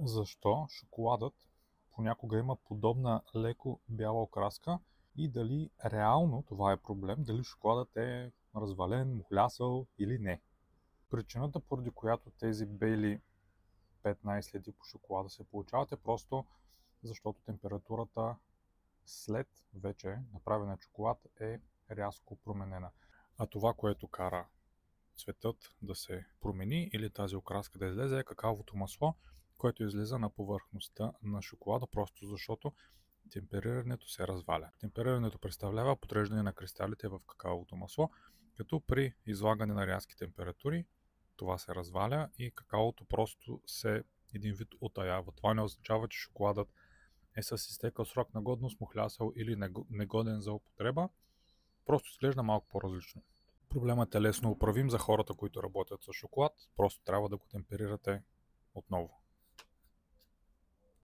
Защо шоколадът понякога има подобна леко бяла окраска и дали реално това е проблем, дали шоколадът е развален, мухлясал или не. Причината, поради която тези бели 15 следи по шоколада се получават, е просто защото температурата след вече направения шоколад е рязко променена. А това, което кара цветът да се промени или тази окраска да излезе, е какаовото масло, което излиза на повърхността на шоколада, просто защото темперирането се разваля. Темперирането представлява подреждане на кристалите в какаовото масло, като при излагане на рязки температури това се разваля и какаото просто се един вид отаява. Това не означава, че шоколадът е с изтекал срок на годност, мухлясал или негоден за употреба, просто изглежда малко по-различно. Проблемът е лесно управим за хората, които работят с шоколад, просто трябва да го темперирате отново.